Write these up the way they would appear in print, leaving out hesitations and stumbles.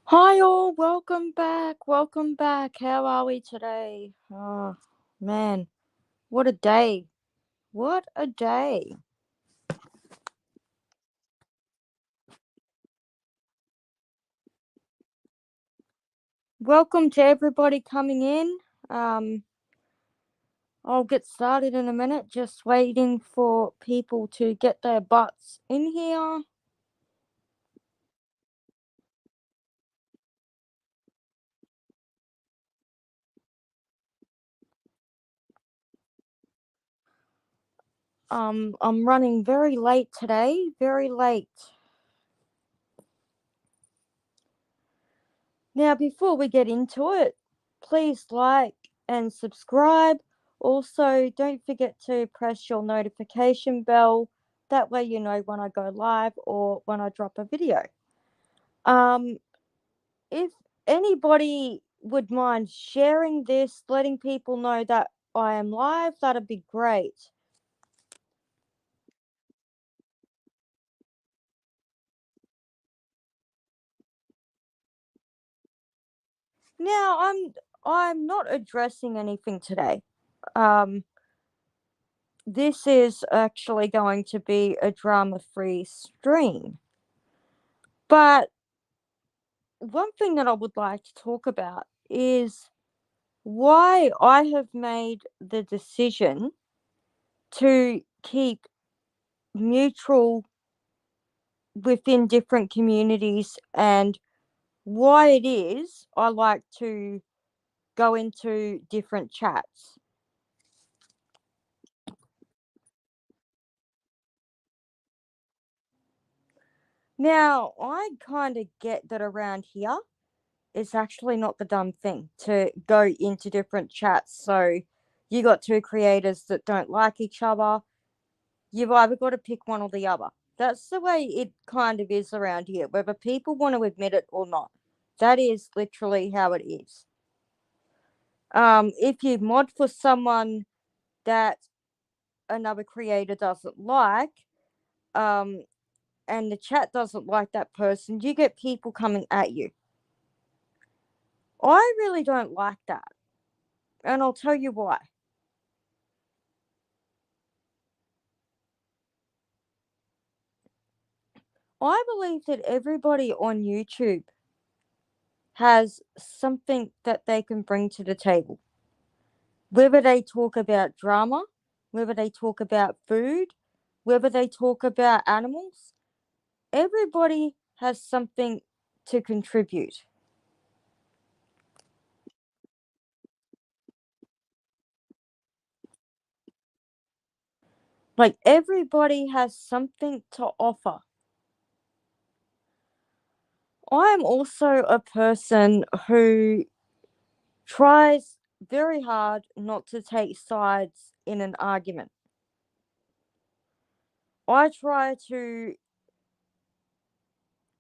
Hi all, welcome back. Welcome back. How are we today? Oh, man, what a day. What a day. Welcome to everybody coming in. I'll get started in a minute, just waiting for people to get their butts in here. I'm running very late today, very late. Now, before we get into it, please like and subscribe. Also, don't forget to press your notification bell. That way, you know when I go live or when I drop a video. Um, if anybody would mind sharing this, letting people know that I am live, that'd be great. Now, I'm not addressing anything today. Um, this is actually going to be a drama-free stream. But one thing that I would like to talk about is why I have made the decision to keep neutral within different communities and why it is I like to go into different chats. Now, I kind of get that around here it's actually not the dumb thing to go into different chats. So you got two creators that don't like each other. You've either got to pick one or the other. That's the way it kind of is around here, whether people want to admit it or not. That is literally how it is. If you mod for someone that another creator doesn't like, um, and the chat doesn't like that person, you get people coming at you. I really don't like that, and I'll tell you why. I believe that everybody on YouTube has something that they can bring to the table. Whether they talk about drama, whether they talk about food, whether they talk about animals, everybody has something to contribute. Like everybody has something to offer. I am also a person who tries very hard not to take sides in an argument. I try to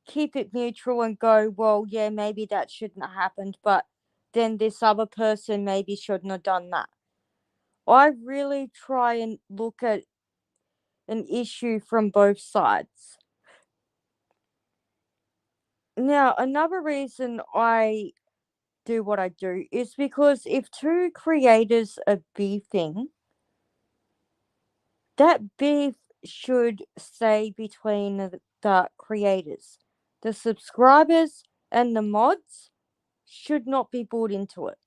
keep it neutral and go, well, yeah, maybe that shouldn't have happened, but then this other person maybe shouldn't have done that. I really try and look at an issue from both sides. Now, another reason I do what I do is because if two creators are beefing, that beef should stay between the creators. The subscribers and the mods should not be brought into it.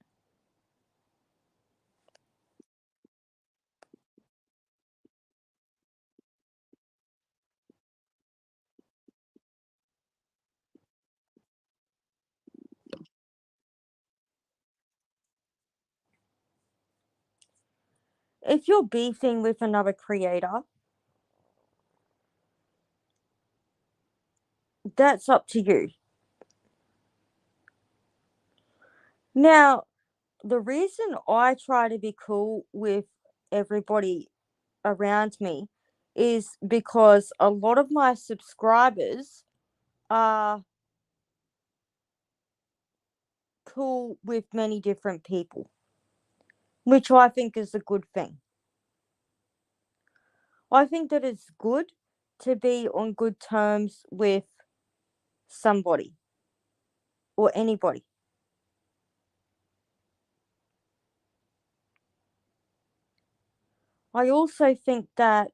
If you're beefing with another creator, that's up to you. Now, the reason I try to be cool with everybody around me is because a lot of my subscribers are cool with many different people, which I think is a good thing. I think that it's good to be on good terms with somebody or anybody. I also think that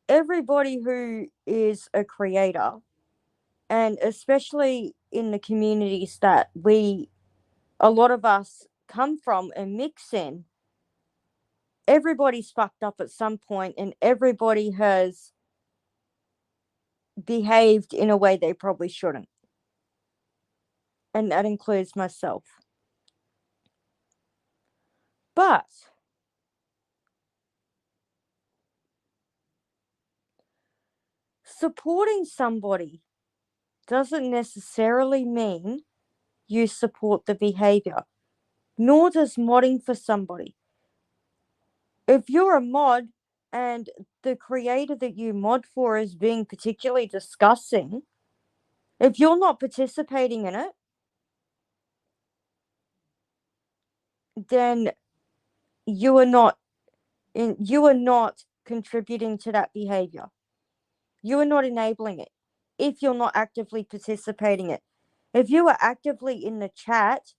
everybody who is a creator, and especially in the communities that a lot of us come from and mix in, everybody's fucked up at some point and everybody has behaved in a way they probably shouldn't. And that includes myself. But supporting somebody doesn't necessarily mean you support the behavior, nor does modding for somebody. If you're a mod and the creator that you mod for is being particularly disgusting, if you're not participating in it, then you are not you are not contributing to that behavior. You are not enabling it if you're not actively participating it. If you are actively in the chat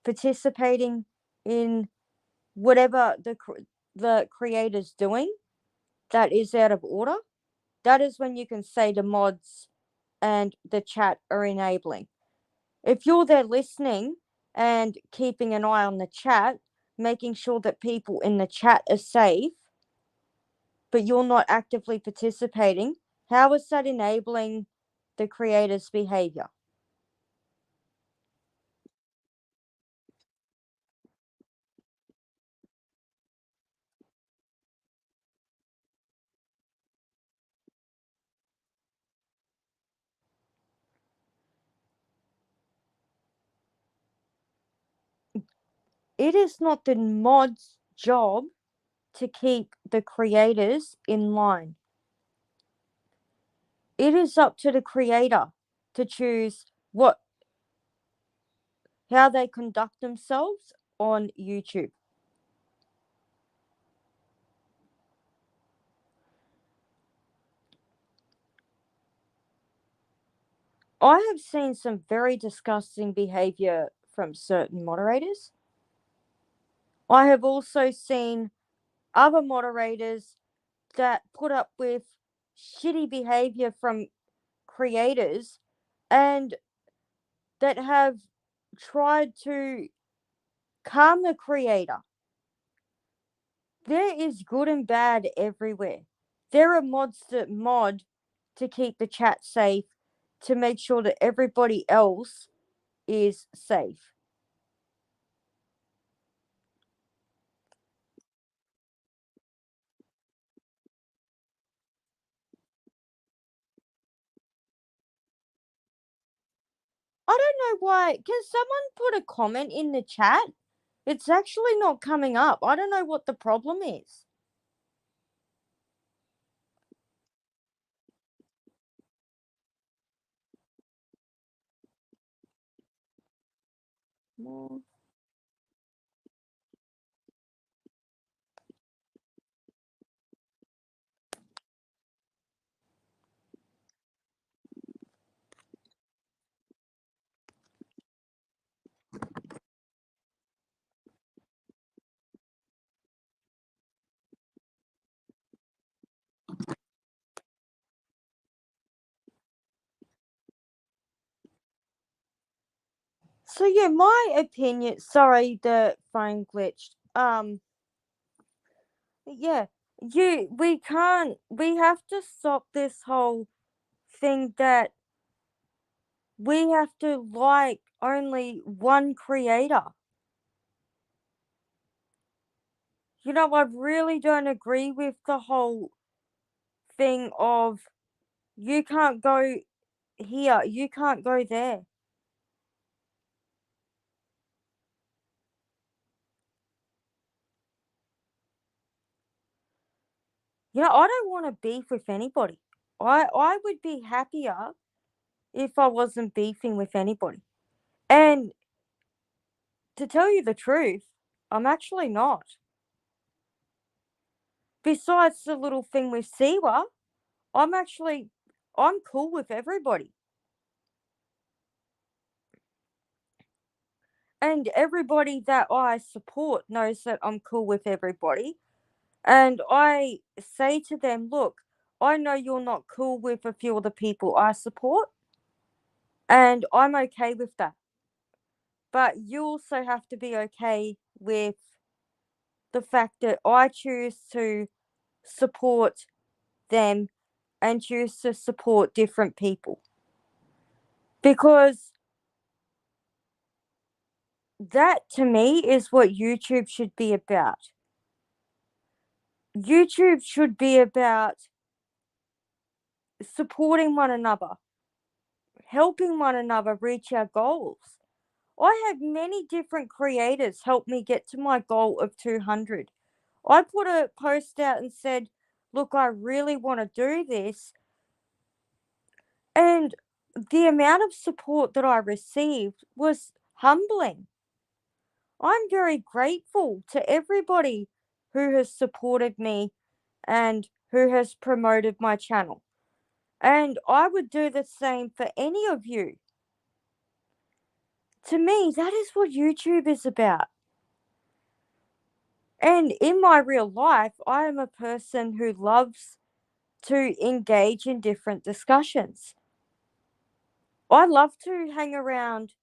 participating in whatever the creator's doing that is out of order, that is when you can say the mods and the chat are enabling. If you're there listening and keeping an eye on the chat, making sure that people in the chat are safe, but you're not actively participating, how is that enabling the creator's behavior? It is not the mod's job to keep the creators in line. It is up to the creator to choose how they conduct themselves on YouTube. I have seen some very disgusting behavior from certain moderators. I have also seen other moderators that put up with shitty behavior from creators and that have tried to calm the creator. There is good and bad everywhere. There are mods that mod to keep the chat safe, to make sure that everybody else is safe. I don't know why. Can someone put a comment in the chat? It's actually not coming up. I don't know what the problem is. More. So yeah, my opinion. Sorry, the phone glitched. Yeah, we have to stop this whole thing that we have to like only one creator. I really don't agree with the whole thing of you can't go here, you can't go there. I don't want to beef with anybody. I would be happier if I wasn't beefing with anybody. And to tell you the truth, I'm actually not. Besides the little thing with Siwa, I'm cool with everybody. And everybody that I support knows that I'm cool with everybody. And I say to them, look, I know you're not cool with a few of the people I support, and I'm okay with that. But you also have to be okay with the fact that I choose to support them and choose to support different people. Because that to me is what YouTube should be about. YouTube should be about supporting one another, helping one another reach our goals. I had many different creators help me get to my goal of 200. I put a post out and said, look, I really want to do this. And the amount of support that I received was humbling. I'm very grateful to everybody who has supported me and who has promoted my channel. And I would do the same for any of you. To me, that is what YouTube is about. And in my real life, I am a person who loves to engage in different discussions. I love to hang around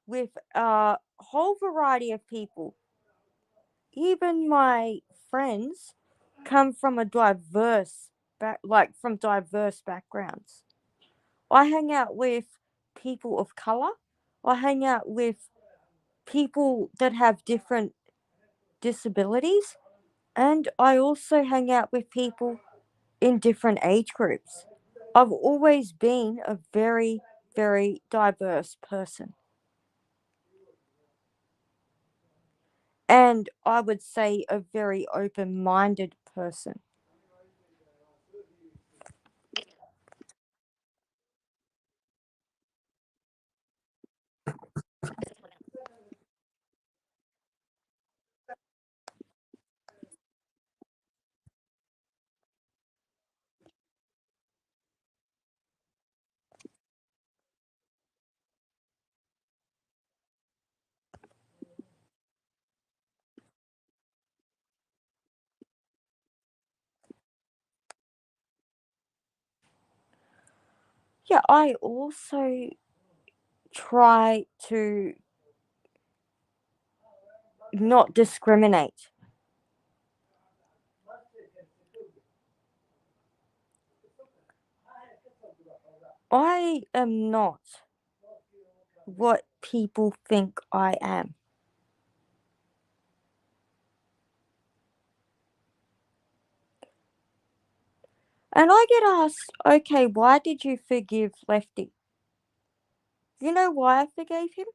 with a whole variety of people. Even my friends come from a diverse backgrounds. I hang out with people of color. I hang out with people that have different disabilities, and I also hang out with people in different age groups. I've always been a very, very diverse person. And I would say a very open minded person. Yeah, I also try to not discriminate. I am not what people think I am. And I get asked, okay, why did you forgive Lefty? You know why I forgave him?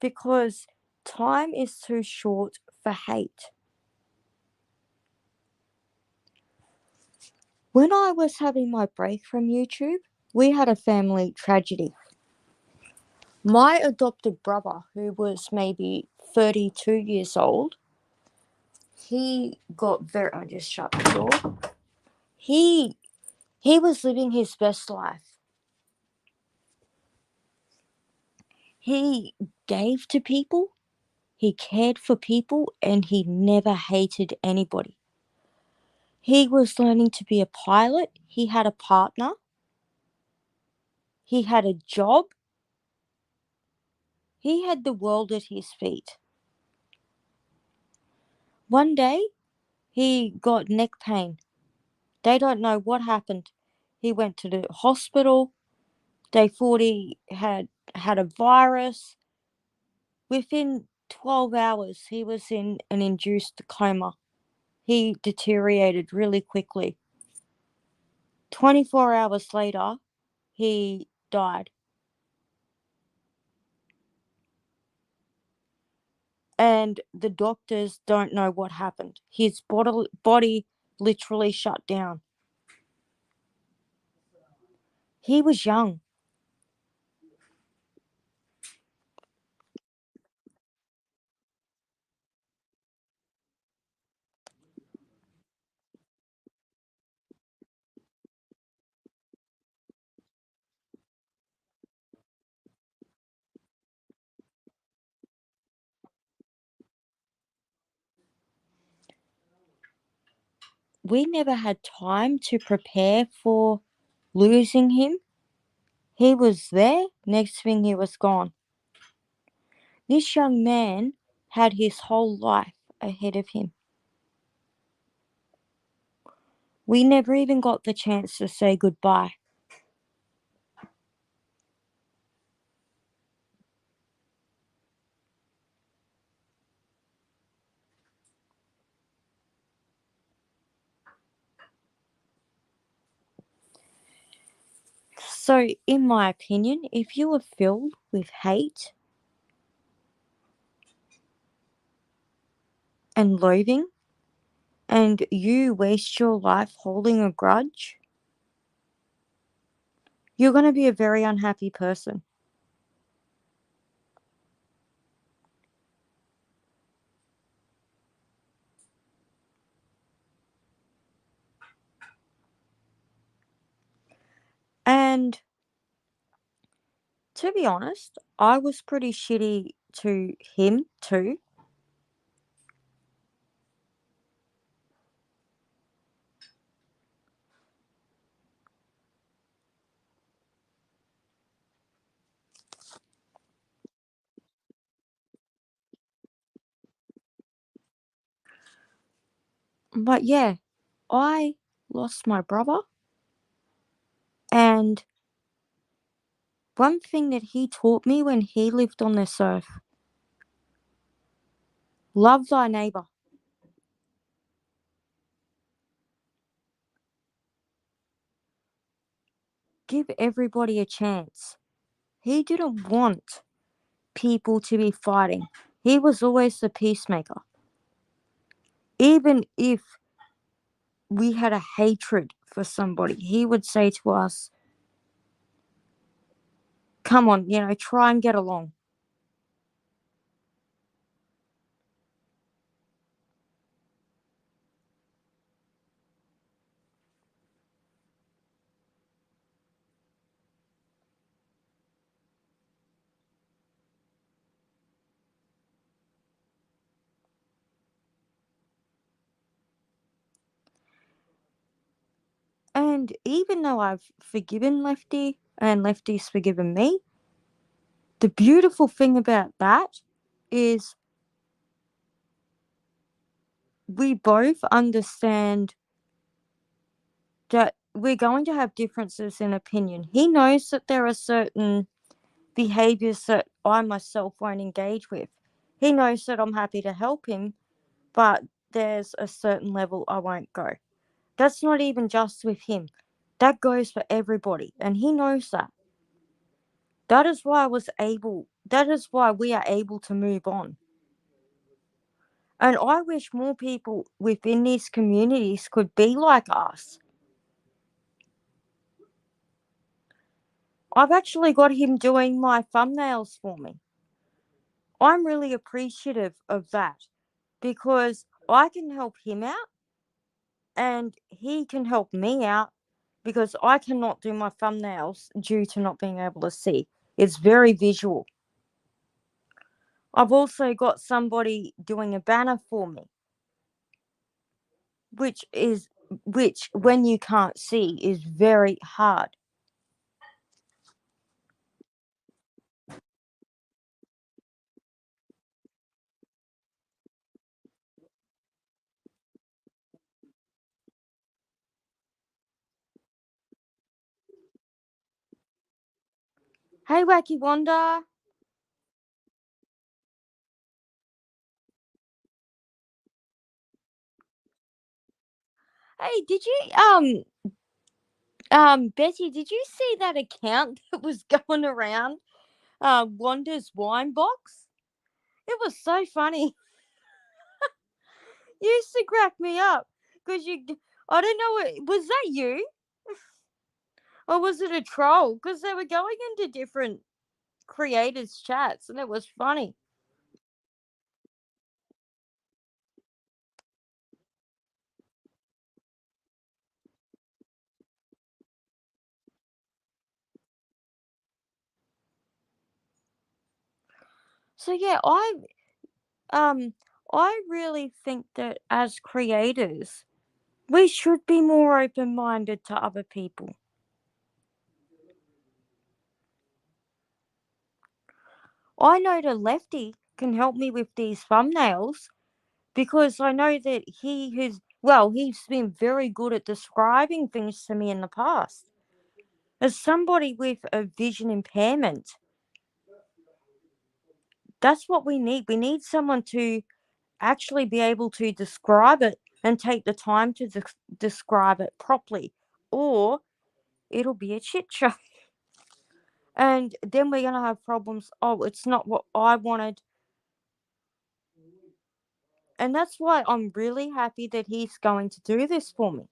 Because time is too short for hate. When I was having my break from YouTube, we had a family tragedy. My adopted brother, who was maybe 32 years old, he got very. I just shut the door. He was living his best life. He gave to people, he cared for people, and he never hated anybody. He was learning to be a pilot. He had a partner. He had a job. He had the world at his feet. One day, he got neck pain. They don't know what happened. He went to the hospital. They thought he had a virus. Within 12 hours, he was in an induced coma. He deteriorated really quickly. 24 hours later, he died. and the doctors don't know what happened. His body literally shut down. He was young. We never had time to prepare for losing him. He was there, next thing he was gone. This young man had his whole life ahead of him. We never even got the chance to say goodbye. So, in my opinion, if you are filled with hate and loathing, and you waste your life holding a grudge, you're going to be a very unhappy person. And to be honest, I was pretty shitty to him too. But yeah, I lost my brother. And one thing that he taught me when he lived on this earth: love thy neighbor. Give everybody a chance. He didn't want people to be fighting. He was always the peacemaker. Even if we had a hatred for somebody, he would say to us, come on, try and get along. And even though I've forgiven Lefty and Lefty's forgiven me, the beautiful thing about that is we both understand that we're going to have differences in opinion. He knows that there are certain behaviors that I myself won't engage with. He knows that I'm happy to help him, but there's a certain level I won't go. That's not even just with him. That goes for everybody, and he knows that. That is why we are able to move on. And I wish more people within these communities could be like us. I've actually got him doing my thumbnails for me. I'm really appreciative of that because I can help him out and he can help me out because I cannot do my thumbnails due to not being able to see. It's very visual. I've also got somebody doing a banner for me, which when you can't see is very hard. Hey, Wacky Wanda. Hey, did you Betty, did you see that account that was going around Wanda's wine box? It was so funny. You used to crack me up because I don't know, was that you? Or was it a troll? Because they were going into different creators' chats and it was funny. So yeah, um I really think that as creators, we should be more open minded to other people. I know the lefty can help me with these thumbnails because I know that he's been very good at describing things to me in the past. As somebody with a vision impairment, that's what we need. We need someone to actually be able to describe it and take the time to describe it properly, or it'll be a shit show. And then we're going to have problems. Oh, it's not what I wanted. And that's why I'm really happy that he's going to do this for me.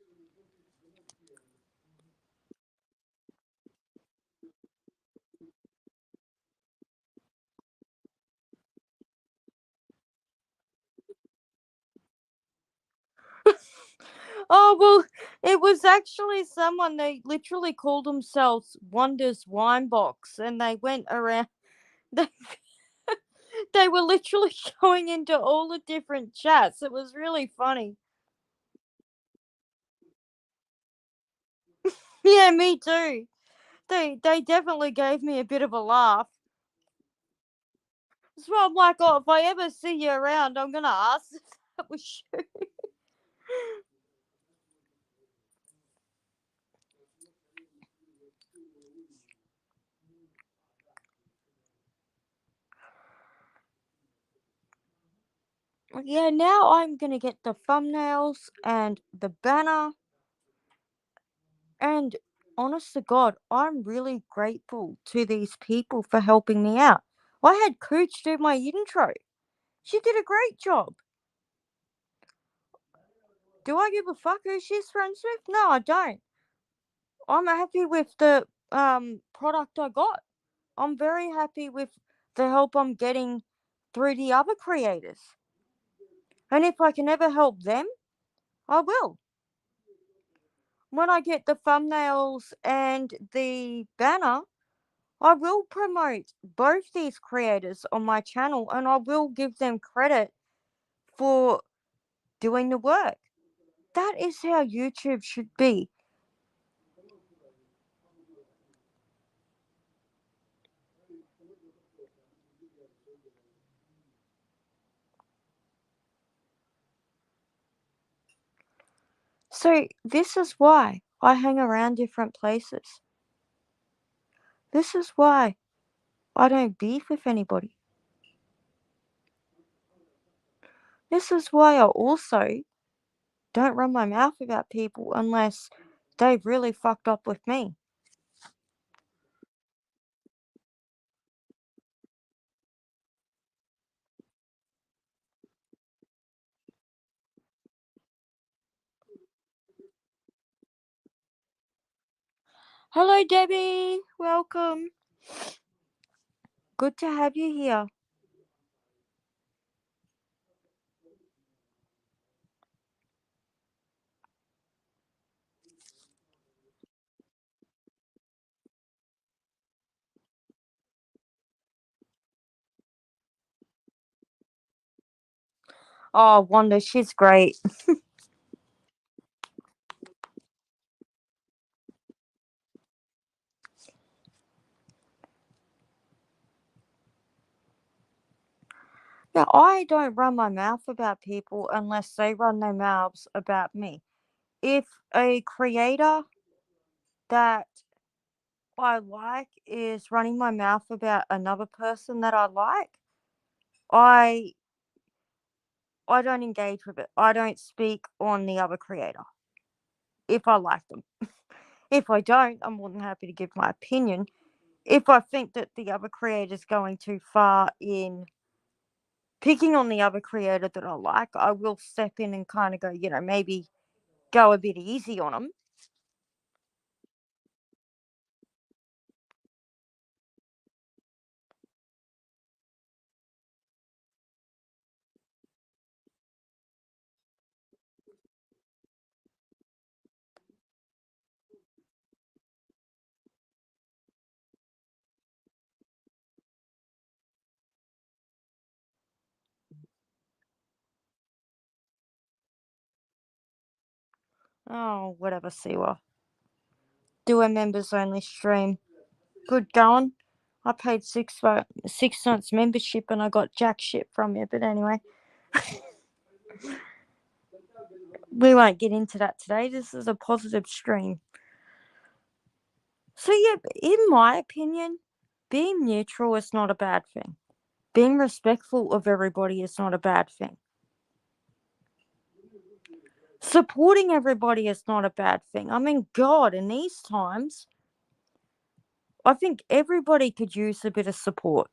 Oh, well, it was actually someone, they literally called themselves Wonders Wine Box, and they went around, they, they were literally going into all the different chats. It was really funny. Yeah, me too. They definitely gave me a bit of a laugh. So I'm like, oh, if I ever see you around, I'm gonna ask if that was you. Yeah, now I'm gonna get the thumbnails and the banner. And honest to God, I'm really grateful to these people for helping me out. I had Cooch do my intro. She did a great job. Do I give a fuck who she's friends with? No, I don't. I'm happy with the product I got. I'm very happy with the help I'm getting through the other creators. And if I can ever help them, I will. When I get the thumbnails and the banner, I will promote both these creators on my channel and I will give them credit for doing the work. That is how YouTube should be. So, this is why I hang around different places. This is why I don't beef with anybody. This is why I also don't run my mouth about people unless they've really fucked up with me. Hello, Debbie. Welcome. Good to have you here. Oh, Wanda, she's great. Yeah, I don't run my mouth about people unless they run their mouths about me. If a creator that I like is running my mouth about another person that I like, I I don't engage with it. I don't speak on the other creator if I like them. If I don't, I'm more than happy to give my opinion. If I think that the other creator is going too far in picking on the other creator that I like, I will step in and kind of go, maybe go a bit easy on them. Oh, whatever, Siwa. Do a members only stream. Good going. I paid 6 months membership and I got jack shit from you. But anyway, we won't get into that today. This is a positive stream. So yeah, in my opinion, being neutral is not a bad thing. Being respectful of everybody is not a bad thing. Supporting everybody is not a bad thing. I mean, God, in these times, I think everybody could use a bit of support.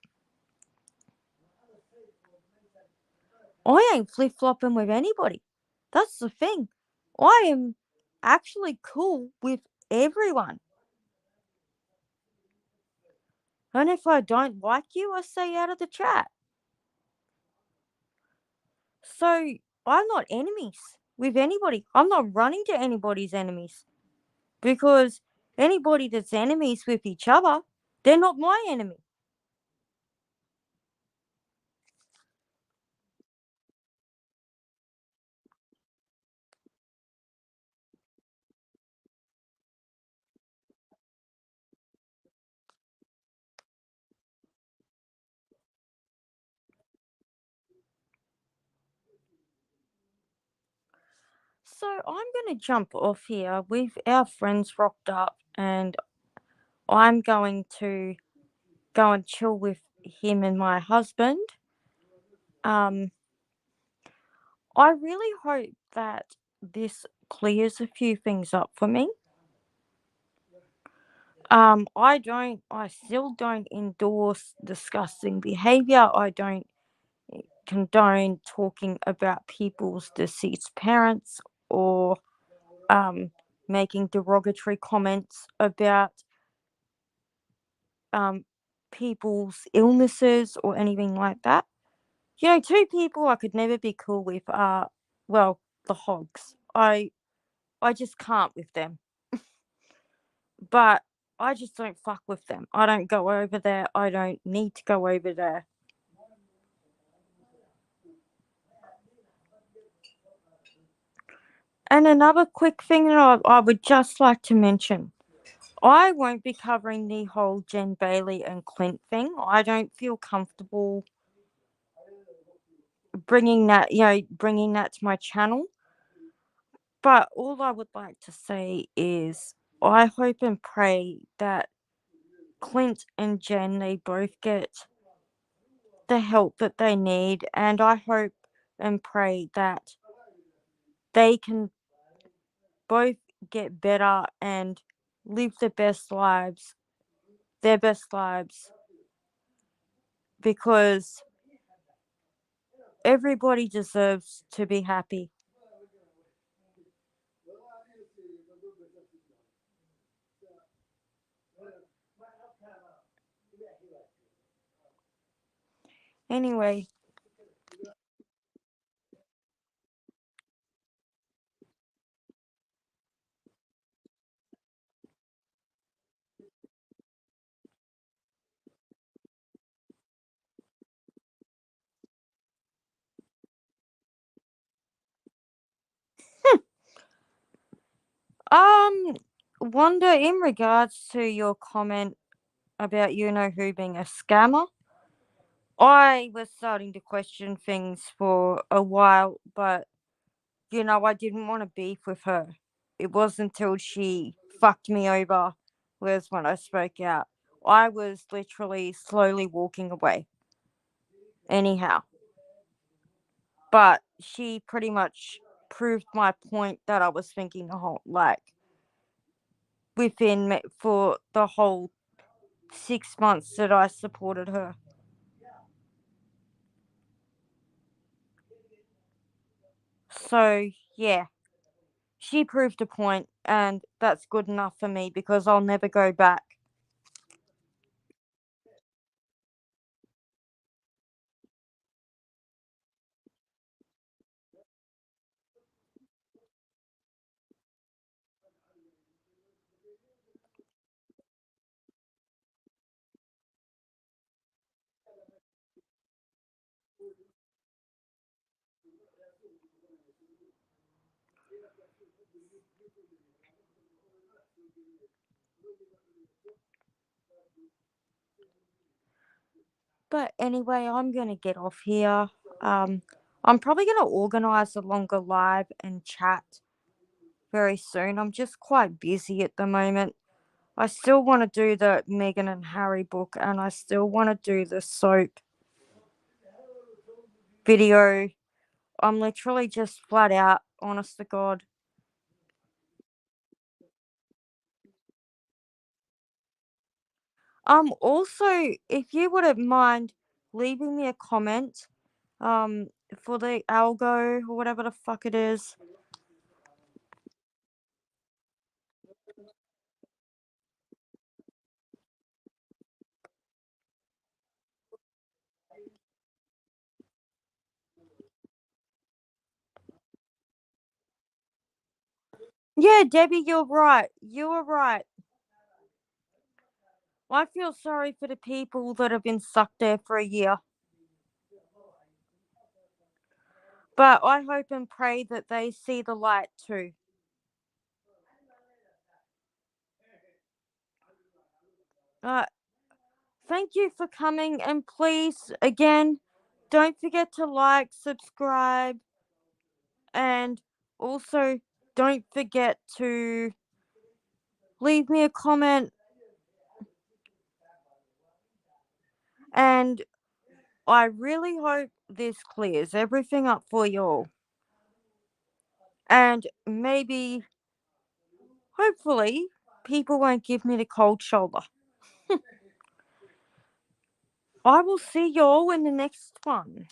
I ain't flip flopping with anybody. That's the thing. I am actually cool with everyone. And if I don't like you, I stay out of the chat. So I'm not enemies with anybody. I'm not running to anybody's enemies because anybody that's enemies with each other, they're not my enemy. So I'm going to jump off here. Our friends rocked up and I'm going to go and chill with him and my husband. Um, I really hope that this clears a few things up for me. I still don't endorse disgusting behavior. I don't condone talking about people's deceased parents or um, making derogatory comments about um, people's illnesses or anything like that. Two people I could never be cool with are, well, the Hogs. I just can't with them. But I just don't fuck with them. I don't go over there. I don't need to go over there. And another quick thing that I would just like to mention, I won't be covering the whole Jen Bailey and Clint thing. I don't feel comfortable bringing that to my channel. But all I would like to say is I hope and pray that Clint and Jen, they both get the help that they need, and I hope and pray that they can both get better and live their best lives, because everybody deserves to be happy. Anyway, um, Wanda, in regards to your comment about you know who being a scammer, I was starting to question things for a while, but I didn't want to beef with her. It wasn't until she fucked me over was when I spoke out. I was literally slowly walking away. Anyhow, but she pretty much proved my point that I was thinking the whole for the whole 6 months that I supported her. So, yeah, she proved a point, and that's good enough for me because I'll never go back. But anyway, I'm going to get off here. Um, I'm probably going to organize a longer live and chat very soon. I'm just quite busy at the moment. I still want to do the Meghan and Harry book, and I still want to do the soap video. I'm literally just flat out, honest to God. Also, if you wouldn't mind leaving me a comment, um, for the algo or whatever the fuck it is. Yeah, Debbie, you're right. You are right. I feel sorry for the people that have been stuck there for a year. But I hope and pray that they see the light too. Uh, Thank you for coming, and please, again, don't forget to like, subscribe, and also don't forget to leave me a comment. And I really hope this clears everything up for you all. And maybe, hopefully, people won't give me the cold shoulder. I will see you all in the next one.